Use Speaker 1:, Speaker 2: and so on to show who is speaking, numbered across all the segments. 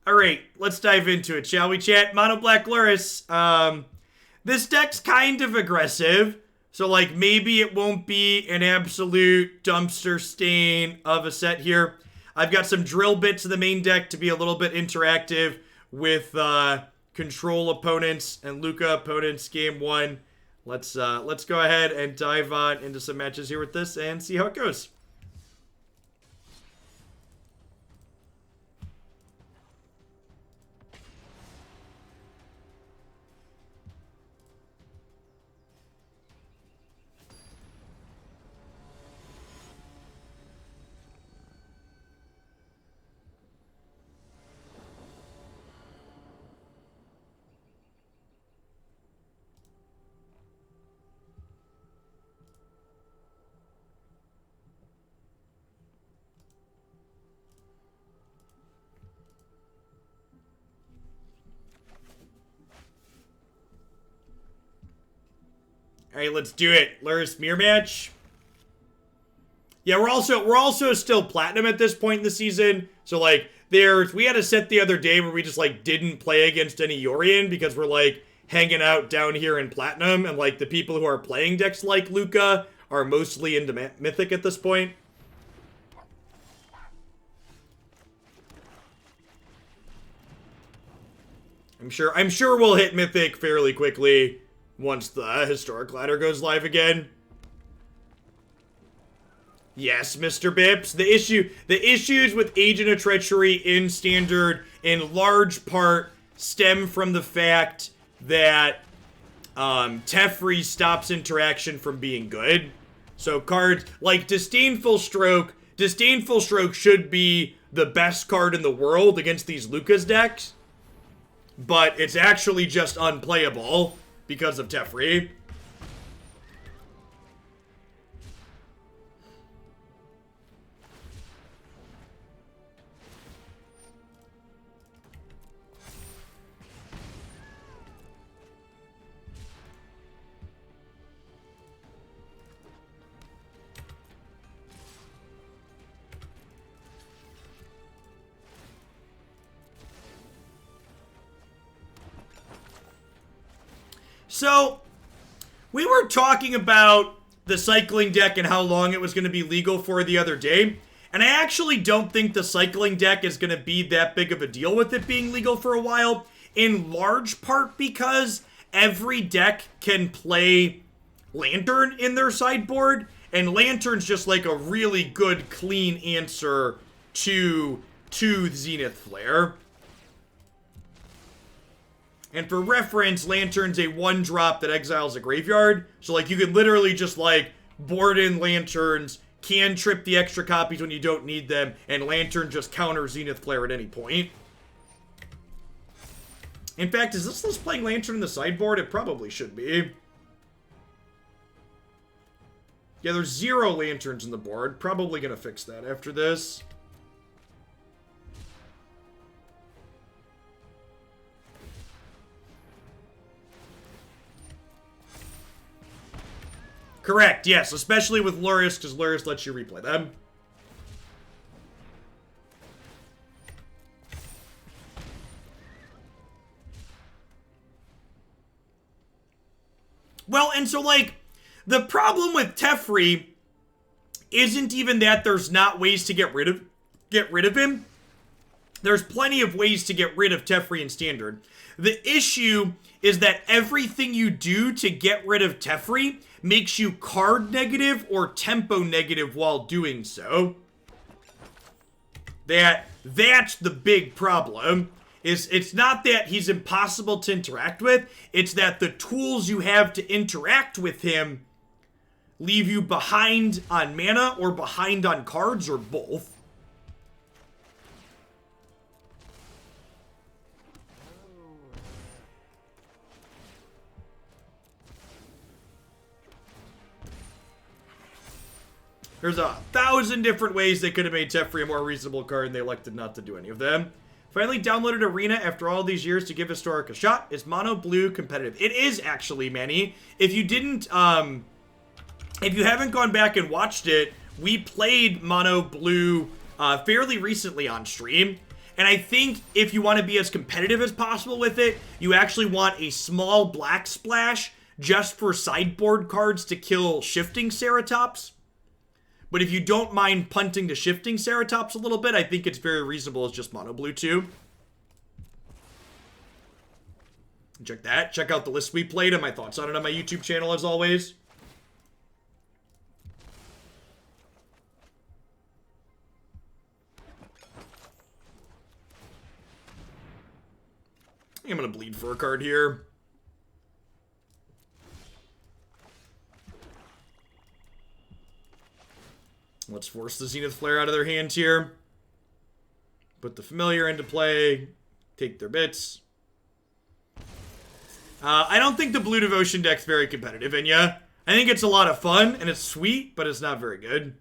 Speaker 1: Alright, let's dive into it, shall we, chat? Mono Black Lurrus. This deck's kind of aggressive, so, like, maybe it won't be an absolute dumpster stain of a set here. I've got some drill bits in the main deck to be a little bit interactive with control opponents and Luca opponents game one. Let's go ahead and dive on into some matches here with this and see how it goes. Alright, let's do it. Lurrus mirror match. Yeah, we're also still platinum at this point in the season. So, like, we had a set the other day where we just, like, didn't play against any Yorion because we're, like, hanging out down here in platinum. And, like, the people who are playing decks like Luca are mostly into Mythic at this point. I'm sure we'll hit Mythic fairly quickly once the Historic Ladder goes live again. Yes, Mr. Bips. The issues with Agent of Treachery in Standard in large part stem from the fact that Teferi stops interaction from being good. So cards like Disdainful Stroke should be the best card in the world against these Lucas decks, but it's actually just unplayable because of Teferi. So, we were talking about the cycling deck and how long it was going to be legal for the other day, and I actually don't think the cycling deck is going to be that big of a deal with it being legal for a while, in large part because every deck can play Lantern in their sideboard, and Lantern's just like a really good, clean answer to Zenith Flare. And for reference, Lantern's a 1-drop that exiles a graveyard. So, like, you can literally just, like, board in Lanterns, can trip the extra copies when you don't need them, and Lantern just counters Zenith Flare at any point. In fact, is this list playing Lantern in the sideboard? It probably should be. Yeah, there's 0 Lanterns in the board. Probably gonna fix that after this. Correct, yes, especially with Lurrus, because Lurrus lets you replay them. Well, and so, like, the problem with Teferi isn't even that there's not ways to get rid of him. There's plenty of ways to get rid of Teferi in Standard. The issue is that everything you do to get rid of Teferi makes you card negative or tempo negative while doing so. That's the big problem. It's not that he's impossible to interact with, it's that the tools you have to interact with him leave you behind on mana or behind on cards or both. There's 1,000 different ways they could have made Teferi a more reasonable card, and they elected not to do any of them. Finally downloaded Arena after all these years to give Historic a shot. Is Mono Blue competitive? It is actually, Manny. If you didn't, if you haven't gone back and watched it, we played Mono Blue fairly recently on stream. And I think if you want to be as competitive as possible with it, you actually want a small black splash just for sideboard cards to kill shifting Ceratops. But if you don't mind punting to shifting Ceratops a little bit, I think it's very reasonable as just mono blue too. Check that. Check out the list we played and my thoughts on it on my YouTube channel as always. I'm gonna bleed for a card here. Let's force the Zenith Flare out of their hand here. Put the Familiar into play. Take their bits. I don't think the Blue Devotion deck's very competitive, and yeah, I think it's a lot of fun, and it's sweet, but it's not very good.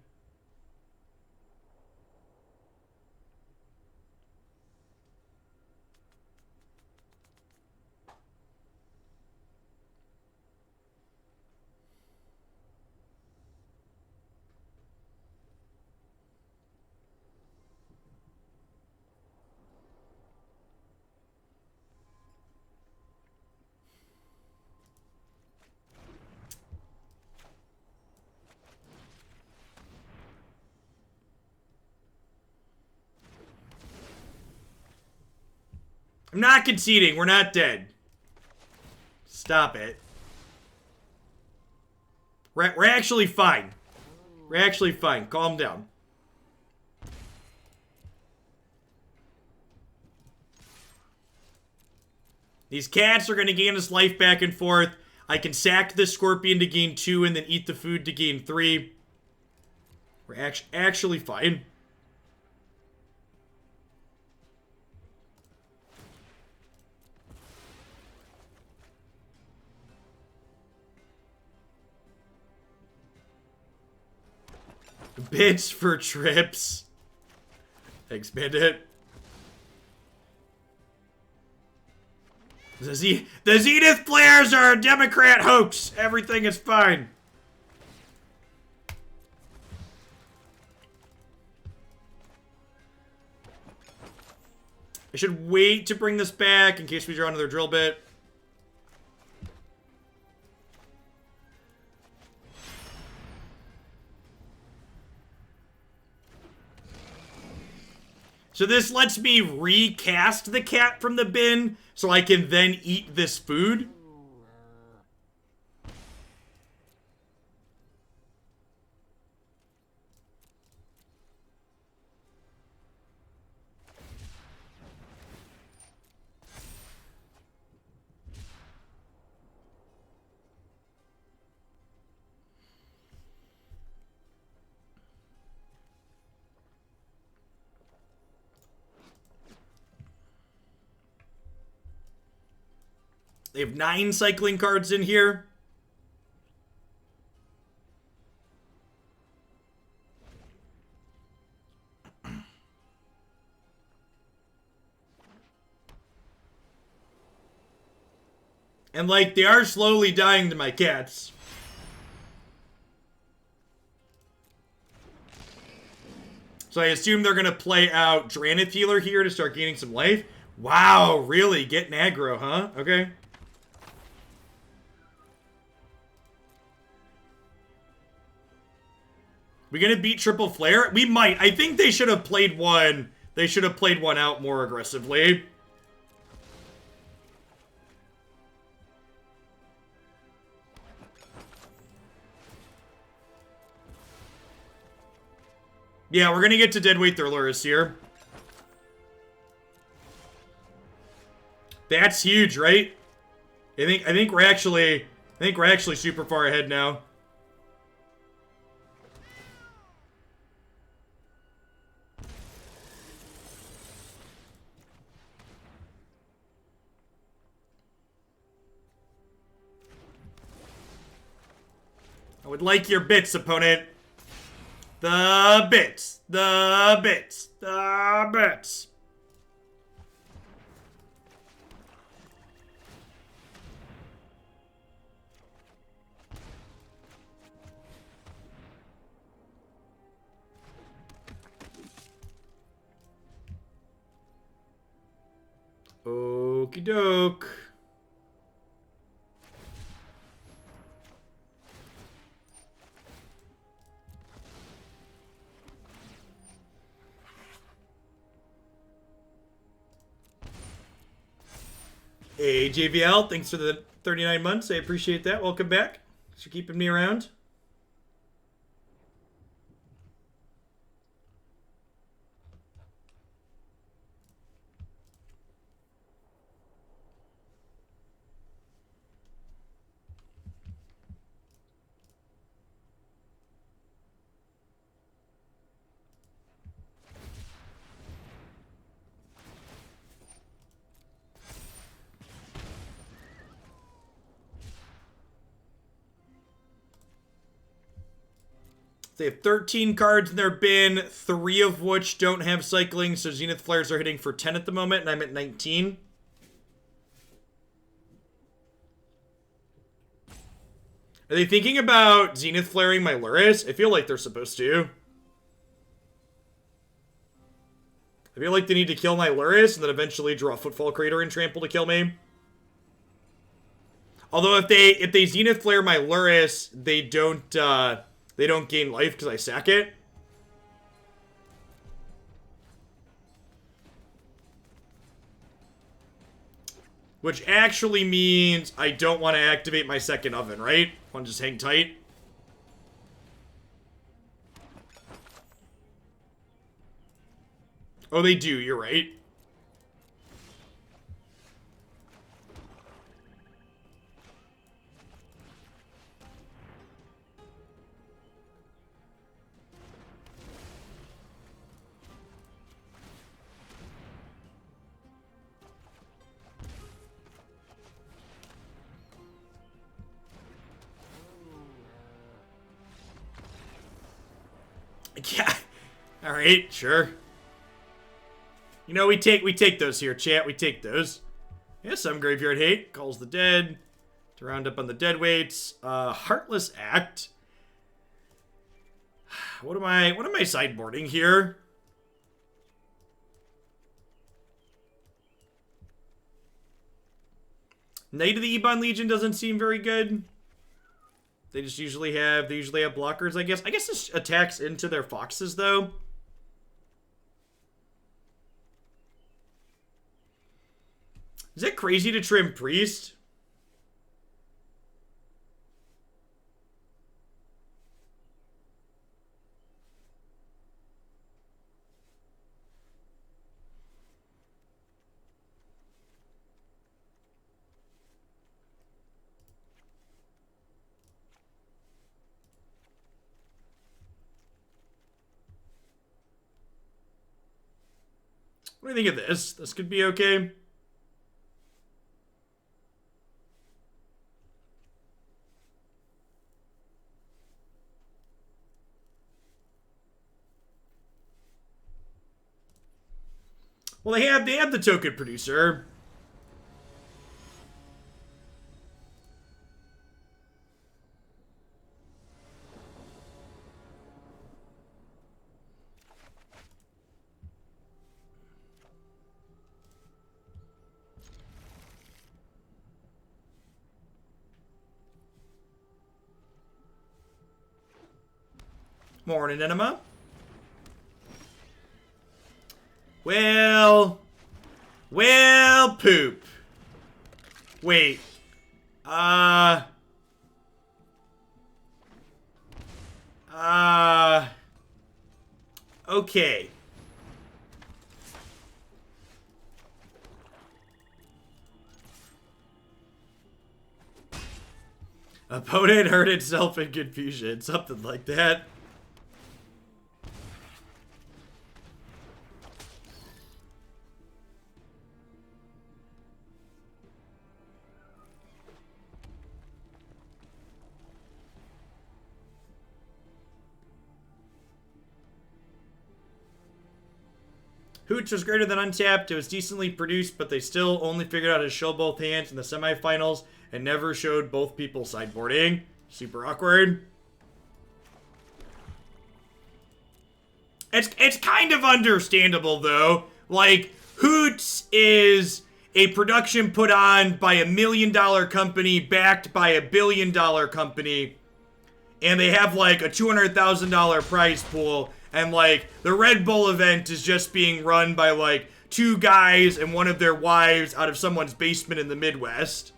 Speaker 1: I'm not conceding. We're not dead. Stop it. We're actually fine. We're actually fine. Calm down. These cats are going to gain us life back and forth. I can sack this Scorpion to gain 2 and then eat the food to gain 3. We're actually fine. Bits for trips. Thanks, Bandit. The Zenith Flares are a Democrat hoax. Everything is fine. I should wait to bring this back in case we draw another drill bit. So this lets me recast the cat from the bin so I can then eat this food. They have 9 cycling cards in here. And, like, they are slowly dying to my cats. So I assume they're going to play out Dranith Healer here to start gaining some life. Wow, really? Getting aggro, huh? Okay. We gonna beat Triple Flare? We might. I think they should have played one. They should have played one out more aggressively. Yeah, we're gonna get to Deadweight Lurrus here. That's huge, right? I think we're actually super far ahead now. I would like your bits, opponent. The bits. The bits. The bits. Okie doke. Hey, JVL, thanks for the 39 months. I appreciate that. Welcome back. Thanks for keeping me around. They have 13 cards in their bin, 3 of which don't have cycling, so Zenith Flares are hitting for 10 at the moment, and I'm at 19. Are they thinking about Zenith Flaring my Lurrus? I feel like they're supposed to. I feel like they need to kill my Lurrus and then eventually draw Footfall Crater and Trample to kill me. Although if they Zenith Flare my Lurrus, they don't gain life because I sack it. Which actually means I don't want to activate my second oven, right? I want to just hang tight. Oh, they do, you're right. Yeah. All right, sure. You know, we take those here, chat. We take those. Yeah, some Graveyard Hate. Calls the Dead. To round up on the dead weights. Heartless Act. What am I sideboarding here? Knight of the Ebon Legion doesn't seem very good. They usually have blockers, I guess. I guess this attacks into their foxes, though. Is it crazy to trim Priest? What do you think of this? This could be okay. Well, they have the token producer. Morning, Enema. Well, poop. Wait. Okay. Opponent hurt itself in confusion. Something like that. Hooch was greater than Untapped. It was decently produced, but they still only figured out how to show both hands in the semifinals and never showed both people sideboarding. Super awkward. It's kind of understandable, though. Like, Hoots is a production put on by $1 million company backed by $1 billion company, and they have like a $200,000 prize pool, and like the Red Bull event is just being run by like 2 guys and one of their wives out of someone's basement in the Midwest.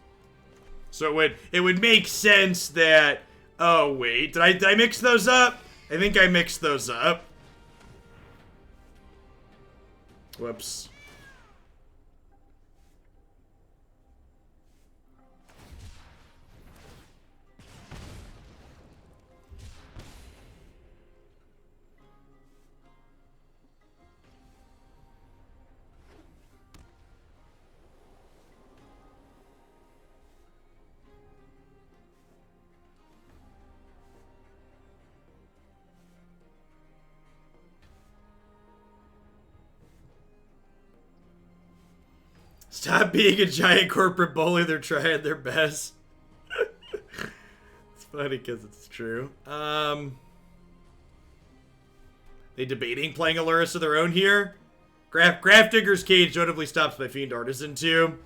Speaker 1: So it would make sense that, oh wait, did I mix those up? I think I mixed those up. Whoops. Stop being a giant corporate bully. They're trying their best. It's funny because it's true. They debating playing a Lurrus of their own here. Grafdigger's Cage notably stops by Fiend Artisan too.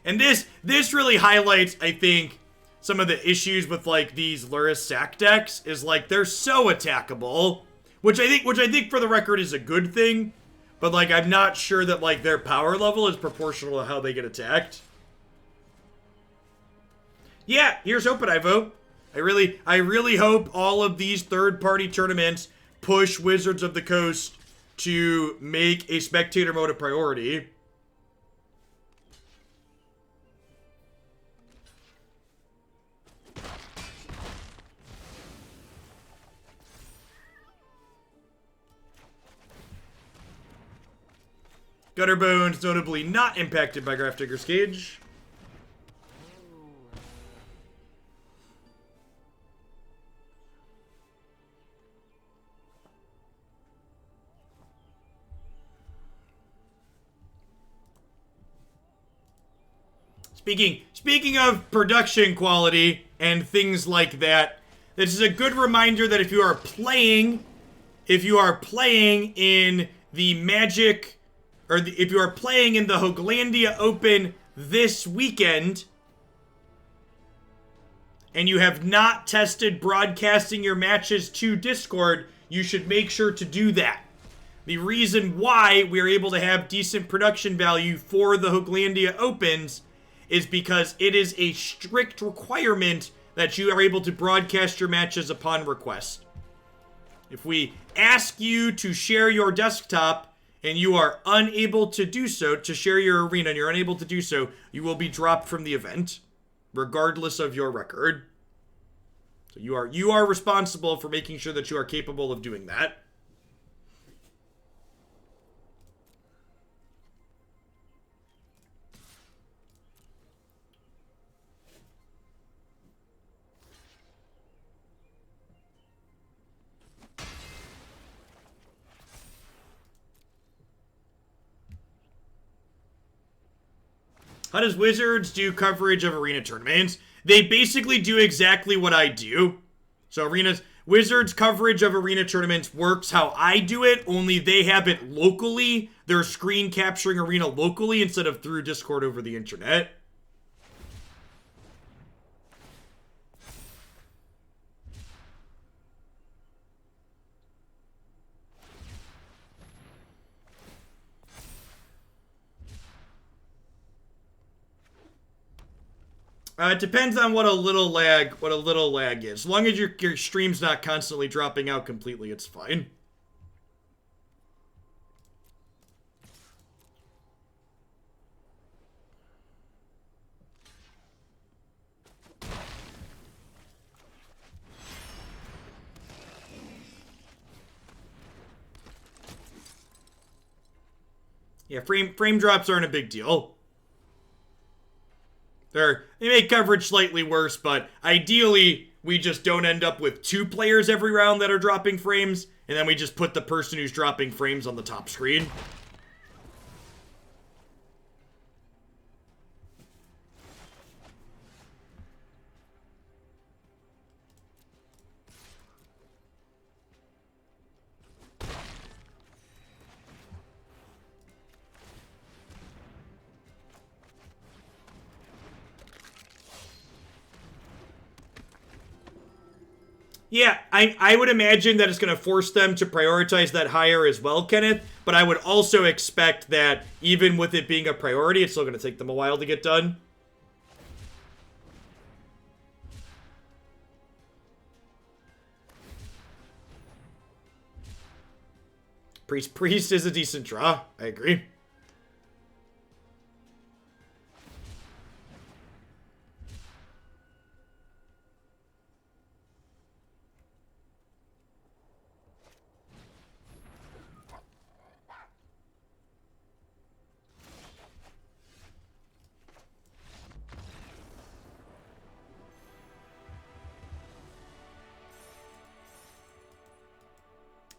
Speaker 1: And this really highlights, I think, some of the issues with like these Lurrus sack decks is like they're so attackable, which I think for the record is a good thing. But, like, I'm not sure that, like, their power level is proportional to how they get attacked. Yeah, here's hoping, I vote. I really hope all of these third-party tournaments push Wizards of the Coast to make a spectator mode a priority. Gutterbones notably not impacted by Grafdigger's Cage. Speaking of production quality and things like that, this is a good reminder that if you are playing in the Magic, or if you are playing in the Hooglandia Open this weekend, and you have not tested broadcasting your matches to Discord, you should make sure to do that. The reason why we're able to have decent production value for the Hooglandia Opens is because it is a strict requirement that you are able to broadcast your matches upon request. If we ask you to share your desktop and you are unable to do so, to share your arena, and you're unable to do so, you will be dropped from the event, regardless of your record. So you are responsible for making sure that you are capable of doing that. How does Wizards do coverage of arena tournaments? They basically do exactly what I do. So Wizards coverage of arena tournaments works how I do it, only they have it locally. They're screen capturing arena locally instead of through Discord over the internet. It depends on what a little lag is. As long as your stream's not constantly dropping out completely, it's fine. Yeah, frame drops aren't a big deal. They make coverage slightly worse, but ideally, we just don't end up with 2 players every round that are dropping frames, and then we just put the person who's dropping frames on the top screen. Yeah, I would imagine that it's going to force them to prioritize that higher as well, Kenneth. But I would also expect that even with it being a priority, it's still going to take them a while to get done. Priest is a decent draw. I agree.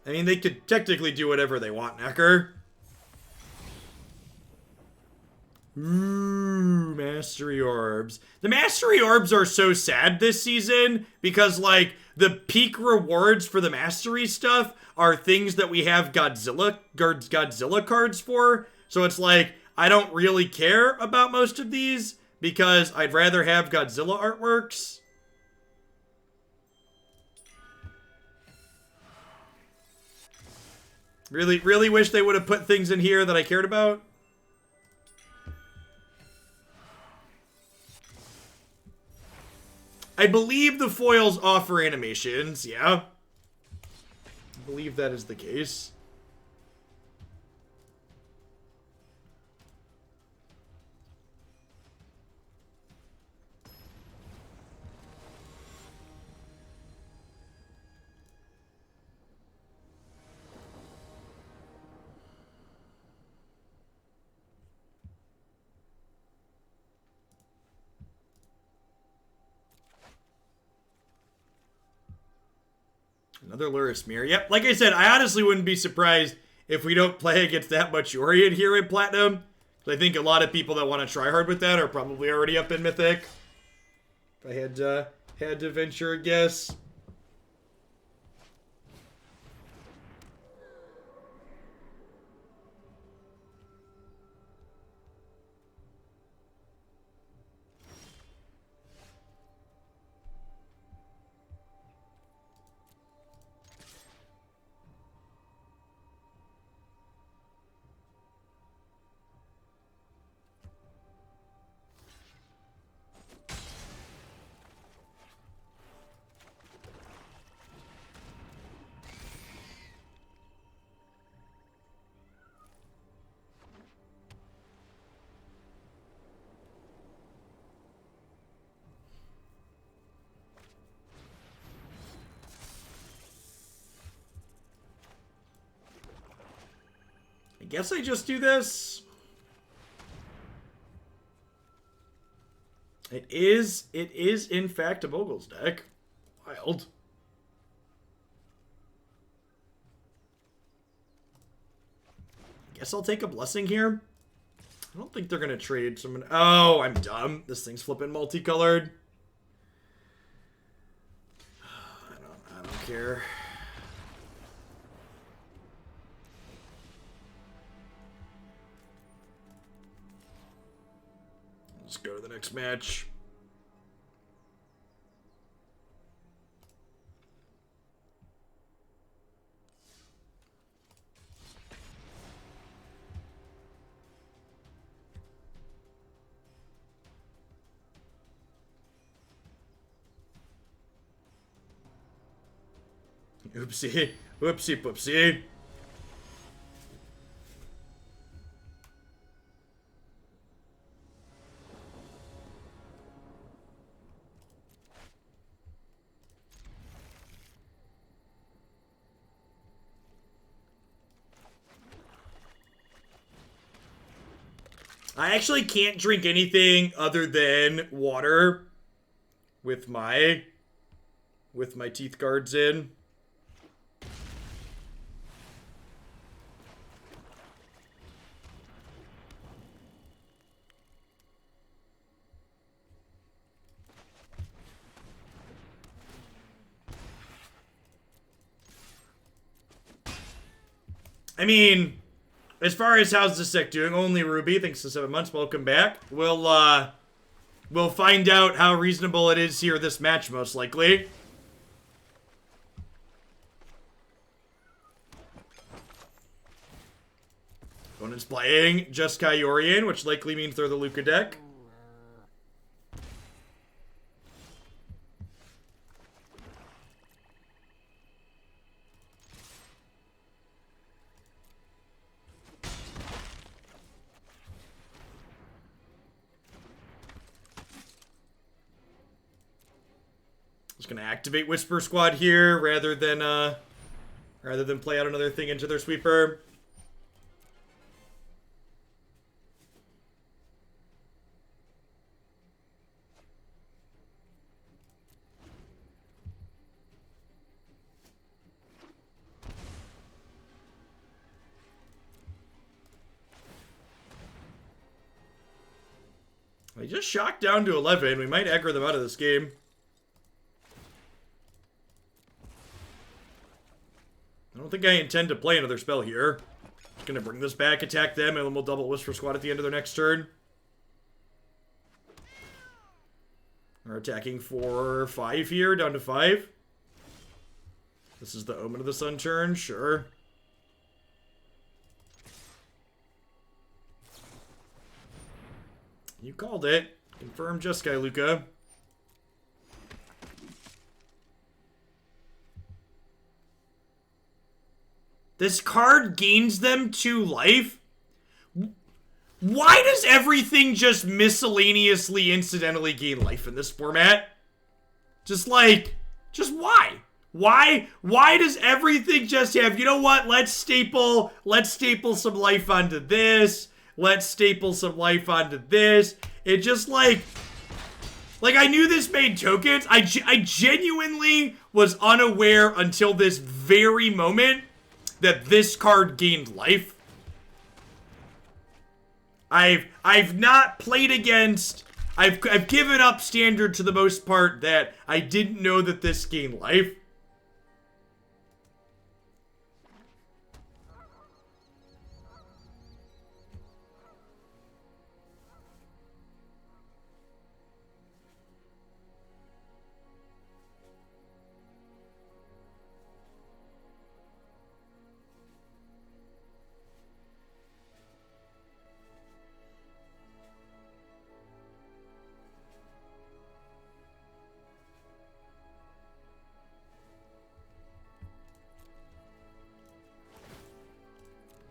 Speaker 1: I mean, they could technically do whatever they want, Necker. Ooh, Mastery Orbs. The Mastery Orbs are so sad this season because, like, the peak rewards for the Mastery stuff are things that we have Godzilla cards for. So it's like, I don't really care about most of these because I'd rather have Godzilla artworks. Really wish they would have put things in here that I cared about. I believe the foils offer animations, yeah. I believe that is the case. Another Lurrus mirror. Yep, like I said, I honestly wouldn't be surprised if we don't play against that much Yorion here in Platinum. I think a lot of people that want to try hard with that are probably already up in Mythic. If I had to venture a guess. I guess I just do this. It is in fact a Mogul's deck. Wild. Guess I'll take a blessing here. I don't think they're gonna trade someone. Oh, I'm dumb. This thing's flipping multicolored. I don't care. Let's go to the next match. Oopsie. Whoopsie poopsie. I actually can't drink anything other than water with my teeth guards in. I mean, as far as how's the deck doing, only Ruby, thanks to 7 months, welcome back. We'll find out how reasonable it is here this match, most likely. Opponent's playing just Kyorian, which likely means they're the Luca deck. Just gonna activate Whisper Squad here rather than play out another thing into their sweeper. They just shocked down to 11. We might aggro them out of this game. I don't think I intend to play another spell here. Just gonna bring this back, attack them, and then we'll double Whisper Squad at the end of their next turn. We're attacking for 5 here, down to 5. This is the Omen of the Sun turn, sure. You called it. Confirm Jeskai, Luca. This card gains them 2 life? Why does everything just miscellaneously incidentally gain life in this format? Just why? Why does everything just have, you know what, let's staple some life onto this. Let's staple some life onto this. It just like I knew this made tokens. I genuinely was unaware until this very moment that this card gained life. I've not played against. I've given up standard to the most part that I didn't know that this gained life.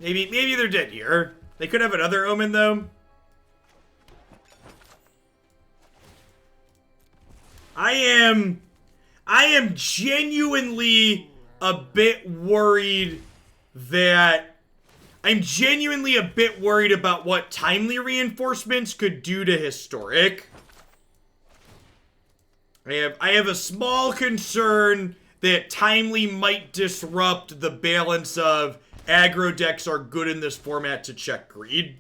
Speaker 1: Maybe they're dead here. They could have another Omen, though. I am genuinely a bit worried that... I'm genuinely a bit worried about what timely reinforcements could do to Historic. I have a small concern that timely might disrupt the balance of aggro decks are good in this format to check greed.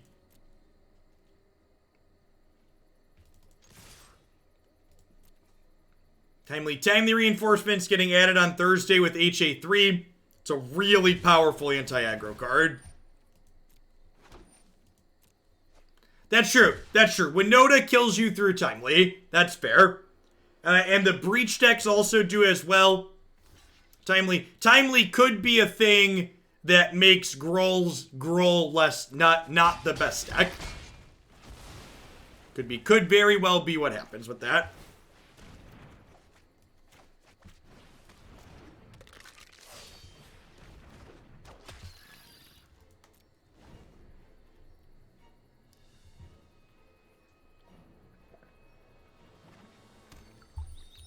Speaker 1: Timely reinforcements getting added on Thursday with HA3. It's a really powerful anti-aggro card. That's true. That's true. Winota kills you through timely. That's fair. And the breach decks also do as well. Timely could be a thing that makes Gruul less not the best deck. Could very well be what happens with that.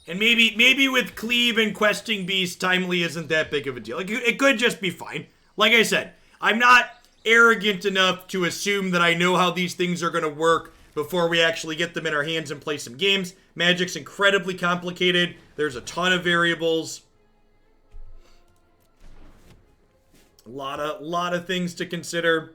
Speaker 1: And maybe with Cleave and Questing Beast, timely isn't that big of a deal. Like, it could just be fine. Like I said, I'm not arrogant enough to assume that I know how these things are going to work before we actually get them in our hands and play some games. Magic's incredibly complicated. There's a ton of variables. A lot of things to consider.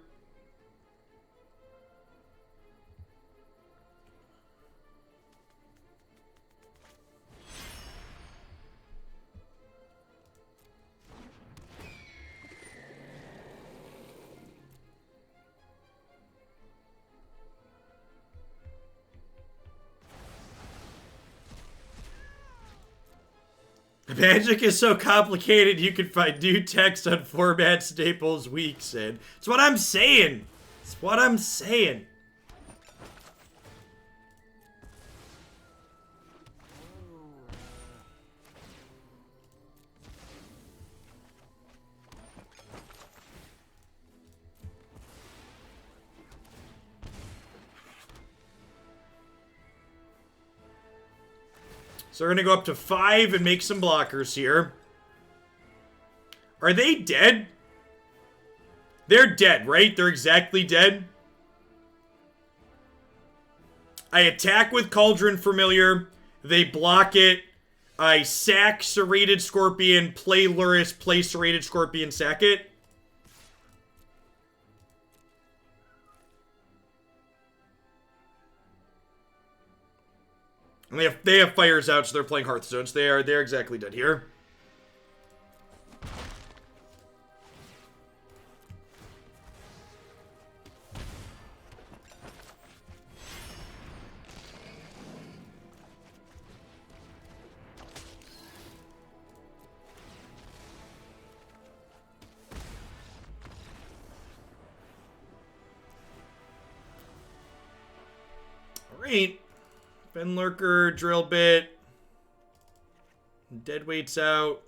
Speaker 1: Magic is so complicated, you can find new text on format staples weeks in. That's what I'm saying. That's what I'm saying. So we're going to go up to 5 and make some blockers here. Are they dead? They're dead, right? They're exactly dead. I attack with Cauldron Familiar. They block it. I sack Serrated Scorpion, play Lurrus, play Serrated Scorpion, sack it. And they have fires out, so they're playing Hearthstones. They're exactly dead here. Alright. Fenlurker, Drill Bit. Deadweight's out.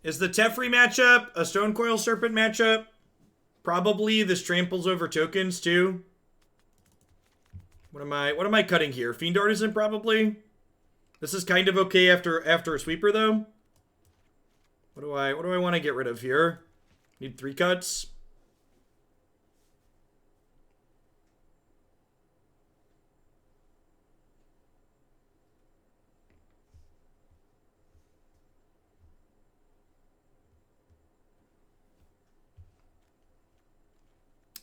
Speaker 1: Is the Teferi matchup a Stonecoil Serpent matchup? Probably. This tramples over tokens too. What am I cutting here? Fiend Artisan probably. This is kind of okay after a sweeper though. What do I want to get rid of here? Need 3 cuts.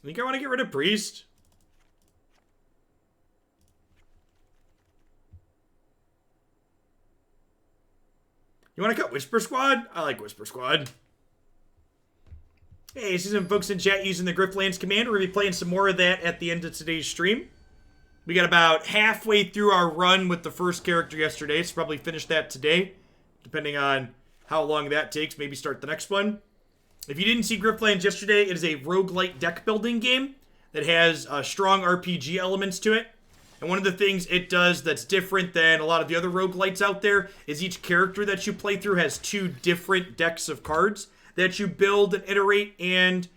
Speaker 1: I think I want to get rid of Priest. You want to cut Whisper Squad? I like Whisper Squad. Hey, see some folks in chat using the Griftlands command. We're going to be playing some more of that at the end of today's stream. We got about halfway through our run with the first character yesterday, so probably finish that today, depending on how long that takes. Maybe start the next one. If you didn't see Griftlands yesterday, it is a roguelite deck building game that has strong RPG elements to it. And one of the things it does that's different than a lot of the other roguelites out there is each character that you play through has 2 different decks of cards that you build and iterate and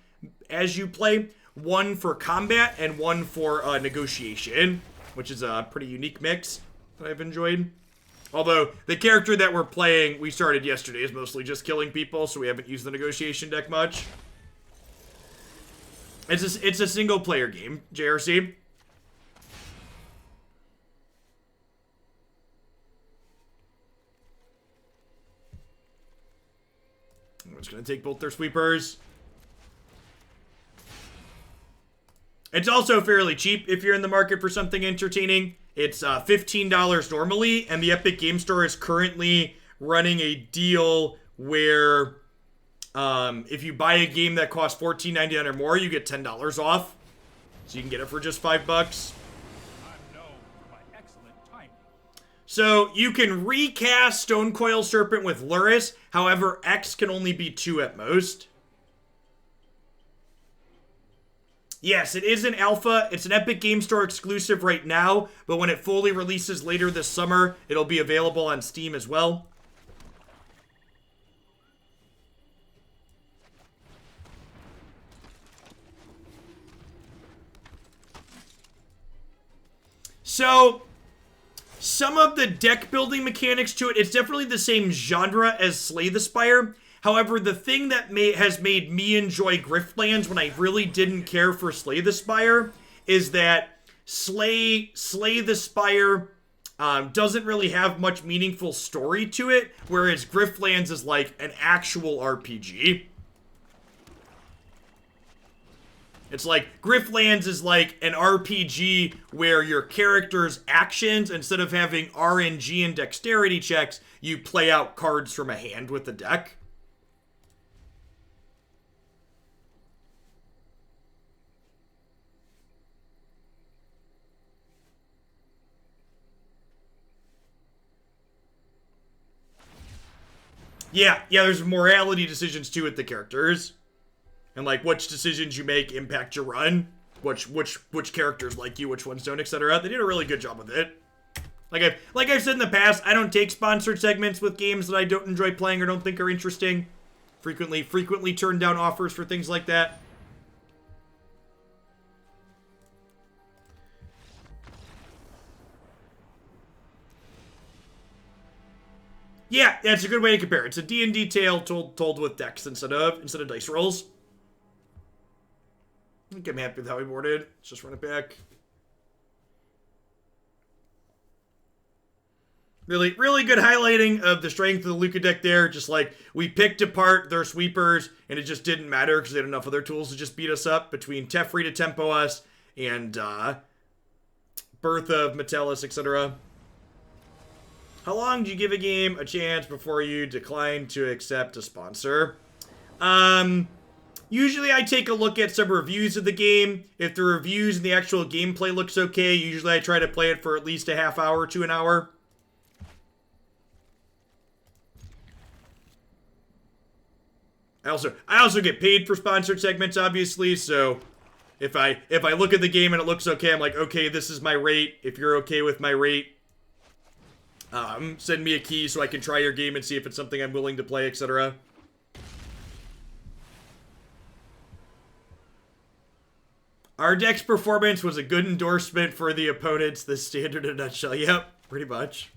Speaker 1: as you play. One for combat and one for negotiation, which is a pretty unique mix that I've enjoyed. Although the character that we're playing, we started yesterday, is mostly just killing people, so we haven't used the negotiation deck much. It's a single player game, JRC. I'm just going to take both their sweepers. It's also fairly cheap if you're in the market for something entertaining. It's $15 normally, and the Epic Game Store is currently running a deal where if you buy a game that costs $14.99 or more, you get $10 off. So you can get it for just $5. So you can recast Stonecoil Serpent with Lurrus. However, X can only be 2 at most. Yes, it is an alpha. It's an Epic Game Store exclusive right now, but when it fully releases later this summer, it'll be available on Steam as well. So, some of the deck building mechanics to it, it's definitely the same genre as Slay the Spire. However, the thing that has made me enjoy Griftlands when I really didn't care for Slay the Spire is that Slay the Spire doesn't really have much meaningful story to it, whereas Griftlands is like an actual RPG. It's like, Griftlands is like an RPG where your character's actions, instead of having RNG and dexterity checks, you play out cards from a hand with the deck. Yeah, there's morality decisions too with the characters. And like which decisions you make impact your run. Which characters like you, which ones don't, etc. They did a really good job with it. Like I've said in the past, I don't take sponsored segments with games that I don't enjoy playing or don't think are interesting. Frequently turn down offers for things like that. Yeah, that's a good way to compare. It's a D&D tale told with decks instead of dice rolls. I think I'm happy with how we boarded. Let's just run it back. Really, really good highlighting of the strength of the Luca deck there. Just like, we picked apart their sweepers, and it just didn't matter because they had enough other tools to just beat us up between Teferi to tempo us and Birth of Metellus, etc. How long do you give a game a chance before you decline to accept a sponsor? Usually I take a look at some reviews of the game. If the reviews and the actual gameplay looks okay, usually I try to play it for at least a half hour to an hour. I also get paid for sponsored segments, obviously, so if I look at the game and it looks okay, I'm like, okay, this is my rate. If you're okay with my rate, send me a key so I can try your game and see if it's something I'm willing to play, etc. Our deck's performance was a good endorsement for the opponents, the standard in a nutshell. Yep, pretty much.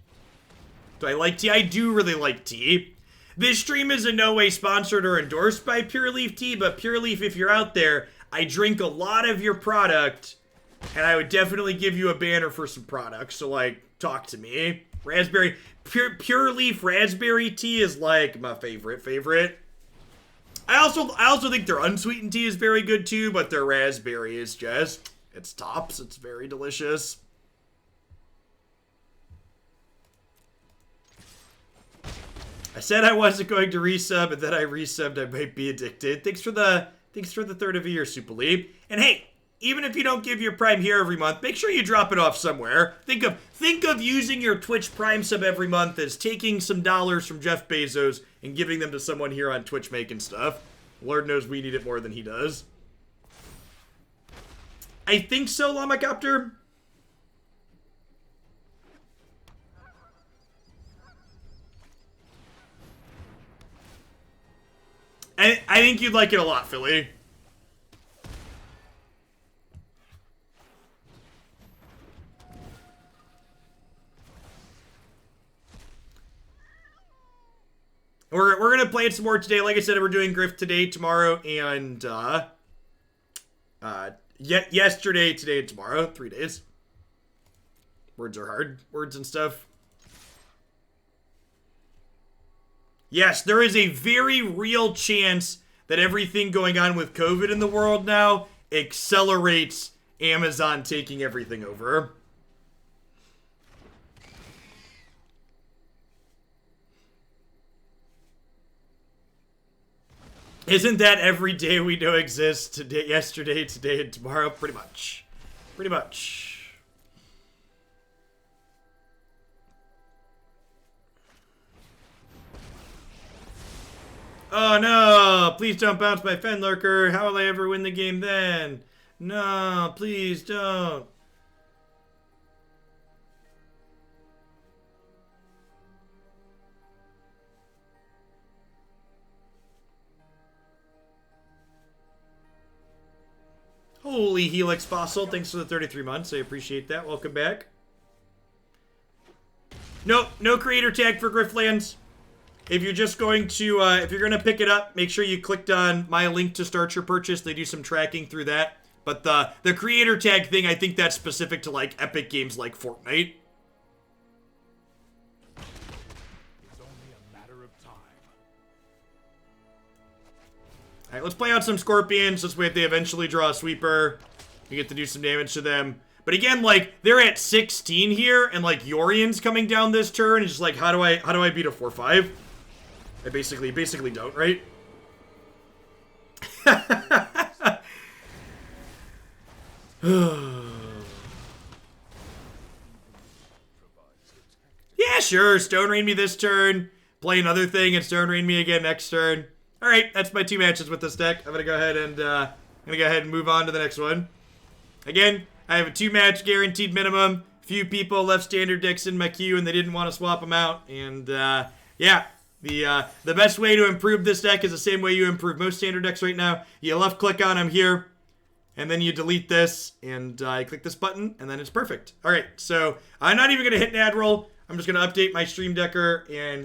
Speaker 1: Do I like tea? I do really like tea. This stream is in no way sponsored or endorsed by Pure Leaf Tea, but Pure Leaf, if you're out there, I drink a lot of your product, and I would definitely give you a banner for some products, so, like, talk to me. Raspberry, Pure Leaf Raspberry Tea is, like, my favorite. I also think their unsweetened tea is very good, too, but their raspberry is just, it's tops. It's very delicious. I said I wasn't going to resub, and then I resubbed. I might be addicted. Thanks for the third of a year, Super Leap. And hey, even if you don't give your Prime here every month, make sure you drop it off somewhere. Think of using your Twitch Prime sub every month as taking some dollars from Jeff Bezos and giving them to someone here on Twitch making stuff. Lord knows we need it more than he does. I think so, Lamacopter. I think you'd like it a lot, Philly. We're gonna play it some more today. Like I said, we're doing Griff today, tomorrow, and yesterday, today, and tomorrow. 3 days. Words are hard. Words and stuff. Yes, there is a very real chance that everything going on with COVID in the world now accelerates Amazon taking everything over. Isn't that every day we know exists? Today, yesterday, today, and tomorrow? Pretty much. Pretty much. Oh no! Please don't bounce my Fenlurker. How will I ever win the game then? No, please don't. Holy Helix Fossil, thanks for the 33 months. I appreciate that. Welcome back. Nope, no creator tag for Grifflands. If you're just going to, if you're going to pick it up, make sure you clicked on my link to start your purchase. They do some tracking through that. But the creator tag thing, I think that's specific to, like, epic games like Fortnite. It's only a matter of time. Alright, let's play out some Scorpions. Let's wait if they eventually draw a sweeper. We get to do some damage to them. But again, like, they're at 16 here, and, like, Yorian's coming down this turn. It's just like, how do I beat a 4-5? I basically don't, right? Yeah, sure. Stone Rain me this turn. play another thing and Stone Rain me again next turn. All right, that's my 2 matches with this deck. I'm gonna go ahead and move on to the next one. Again, I have a 2-match guaranteed minimum. Few people left standard decks in my queue and they didn't want to swap them out. And yeah, the best way to improve this deck is the same way you improve most standard decks right now. You left click on them here, and then you delete this, and I click this button, and then it's perfect. All right, so I'm not even gonna hit an ad roll. I'm just gonna update my Stream Decker and